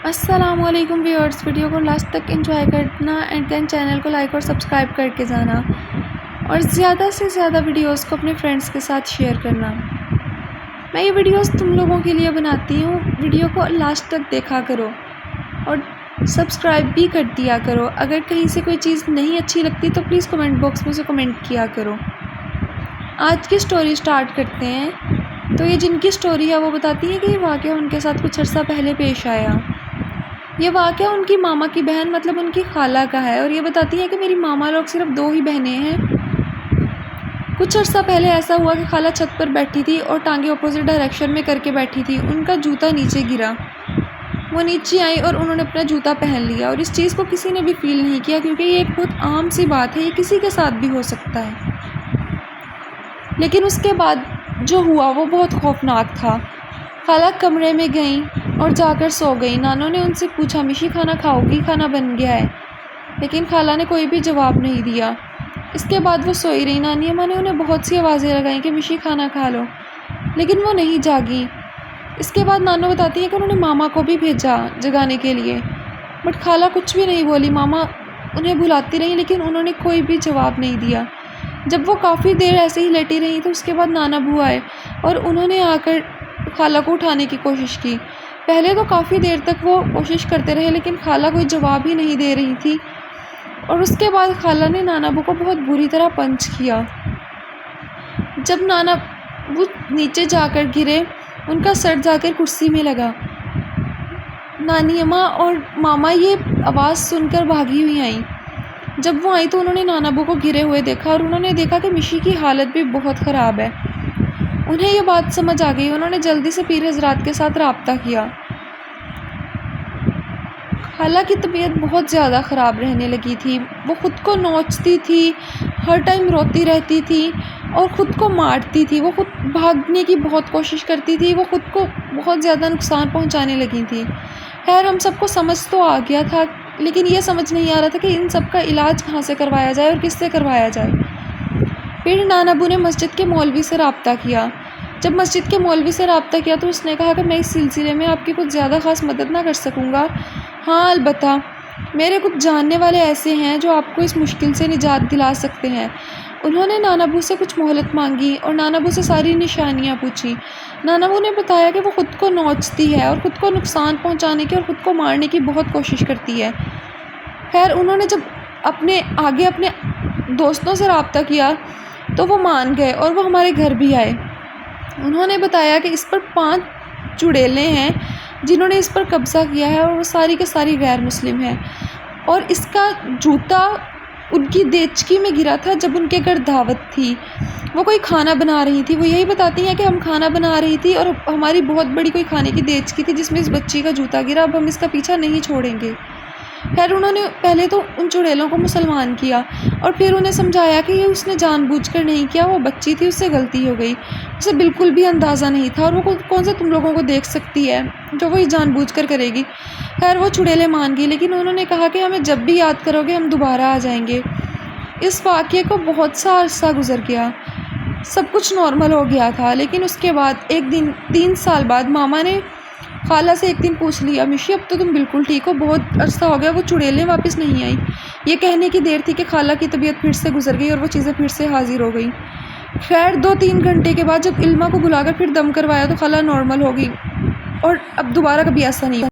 السلام علیکم viewers, video کو لاسٹ تک انجوائے کرنا اینڈ دین چینل کو لائک اور سبسکرائب کر کے جانا اور زیادہ سے زیادہ ویڈیوز کو اپنے فرینڈس کے ساتھ شیئر کرنا۔ میں یہ ویڈیوز تم لوگوں کے لیے بناتی ہوں، ویڈیو کو لاسٹ تک دیکھا کرو اور سبسکرائب بھی کر دیا کرو۔ اگر کہیں سے کوئی چیز نہیں اچھی لگتی تو پلیز کمنٹ باکس میں سے کمنٹ کیا کرو۔ آج کی سٹوری سٹارٹ کرتے ہیں۔ تو یہ جن کی سٹوری ہے وہ بتاتی ہے کہ یہ واقعہ ان کے ساتھ کچھ عرصہ پہلے پیش آیا۔ یہ واقعہ ان کی ماما کی بہن مطلب ان کی خالہ کا ہے، اور یہ بتاتی ہے کہ میری ماما لوگ صرف 2 ہی بہنیں ہیں۔ کچھ عرصہ پہلے ایسا ہوا کہ خالہ چھت پر بیٹھی تھی اور ٹانگیں اپوزٹ ڈائریکشن میں کر کے بیٹھی تھی۔ ان کا جوتا نیچے گرا، وہ نیچے آئی اور انہوں نے اپنا جوتا پہن لیا، اور اس چیز کو کسی نے بھی فیل نہیں کیا کیونکہ یہ ایک بہت عام سی بات ہے، یہ کسی کے ساتھ بھی ہو سکتا ہے۔ لیکن اس کے بعد جو ہوا وہ بہت خوفناک تھا۔ خالہ کمرے میں گئیں اور جا کر سو گئیں۔ نانوں نے ان سے پوچھا مشی کھانا کھاؤ گی، کھانا بن گیا ہے، لیکن خالہ نے کوئی بھی جواب نہیں دیا۔ اس کے بعد وہ سوئی رہی۔ نانی اماں نے انہیں بہت سی آوازیں لگائیں کہ مشی کھانا کھا لو، لیکن وہ نہیں جاگیں۔ اس کے بعد نانو بتاتی ہیں کہ انہوں نے ماما کو بھی بھیجا جگانے کے لیے، بٹ خالہ کچھ بھی نہیں بولی۔ ماما انہیں بلاتی رہیں لیکن انہوں نے کوئی بھی جواب نہیں دیا۔ جب وہ کافی دیر ایسے ہی لیٹی رہیں تو اس کے بعد نانا ابو آئے اور انہوں نے آ کر خالہ کو اٹھانے کی کوشش کی۔ پہلے تو کافی دیر تک وہ کوشش کرتے رہے لیکن خالہ کوئی جواب ہی نہیں دے رہی تھی، اور اس کے بعد خالہ نے نانا ابو کو بہت بری طرح پنچ کیا۔ جب نانا ابو نیچے جا کر گرے، ان کا سر جا کر کرسی میں لگا۔ نانی اماں اور ماما یہ آواز سن کر بھاگی ہوئی آئیں۔ جب وہ آئیں تو انہوں نے نانا ابو کو گرے ہوئے دیکھا، اور انہوں نے دیکھا کہ مشی کی حالت بھی بہت خراب ہے۔ انہیں یہ بات سمجھ آ گئی۔ انہوں نے جلدی سے پیر حضرات کے ساتھ رابطہ کیا۔ خالہ کی طبیعت بہت زیادہ خراب رہنے لگی تھی۔ وہ خود کو نوچتی تھی، ہر ٹائم روتی رہتی تھی اور خود کو مارتی تھی۔ وہ خود بھاگنے کی بہت کوشش کرتی تھی، وہ خود کو بہت زیادہ نقصان پہنچانے لگی تھی۔ خیر ہم سب کو سمجھ تو آ گیا تھا، لیکن یہ سمجھ نہیں آ رہا تھا کہ ان سب کا علاج کہاں سے کروایا جائے اور کس سے کروایا جائے۔ پھر نانا ابو نے مسجد کے مولوی سے رابطہ کیا۔ جب مسجد کے مولوی سے رابطہ کیا تو اس نے کہا کہ میں اس سلسلے میں آپ کی کچھ زیادہ خاص مدد نہ کر سکوں گا، ہاں البتہ میرے کچھ جاننے والے ایسے ہیں جو آپ کو اس مشکل سے نجات دلا سکتے ہیں۔ انہوں نے نانا ابو سے کچھ مہلت مانگی اور نانا ابو سے ساری نشانیاں پوچھی۔ نانا ابو نے بتایا کہ وہ خود کو نوچتی ہے اور خود کو نقصان پہنچانے کی اور خود کو مارنے کی بہت کوشش کرتی ہے۔ خیر انہوں نے جب اپنے دوستوں سے رابطہ کیا تو وہ مان گئے اور وہ ہمارے گھر بھی آئے۔ انہوں نے بتایا کہ اس پر 5 چڑیلیں ہیں جنہوں نے اس پر قبضہ کیا ہے، اور وہ ساری کے ساری غیر مسلم ہیں، اور اس کا جوتا ان کی دیچکی میں گرا تھا جب ان کے گھر دعوت تھی۔ وہ کوئی کھانا بنا رہی تھی۔ وہ یہی بتاتی ہیں کہ ہم کھانا بنا رہی تھی اور ہماری بہت بڑی کوئی کھانے کی دیچکی تھی جس میں اس بچی کا جوتا گرا، اب ہم اس کا پیچھا نہیں چھوڑیں گے۔ خیر انہوں نے پہلے تو ان چڑیلوں کو مسلمان کیا اور پھر انہیں سمجھایا کہ یہ اس نے جان بوجھ کر نہیں کیا، وہ بچی تھی، اس سے غلطی ہو گئی، اسے بالکل بھی اندازہ نہیں تھا، اور وہ کون سے تم لوگوں کو دیکھ سکتی ہے جو وہ یہ جان بوجھ کر کرے گی۔ خیر وہ چڑیلیں مان گئی، لیکن انہوں نے کہا کہ ہمیں جب بھی یاد کرو گے ہم دوبارہ آ جائیں گے۔ اس واقعے کو بہت سا عرصہ گزر گیا، سب کچھ نارمل ہو گیا تھا، لیکن اس کے بعد ایک دن 3 سال بعد ماما نے خالہ سے ایک دن پوچھ لیا مشی اب تو تم بالکل ٹھیک ہو، بہت عرصہ ہو گیا وہ چڑیلیں واپس نہیں آئیں۔ یہ کہنے کی دیر تھی کہ خالہ کی طبیعت پھر سے گزر گئی اور وہ چیزیں پھر سے حاضر ہو گئیں۔ خیر 2-3 گھنٹے کے بعد جب علمہ کو بلا کر پھر دم کروایا تو خالہ نارمل ہو گئی، اور اب دوبارہ کبھی ایسا نہیں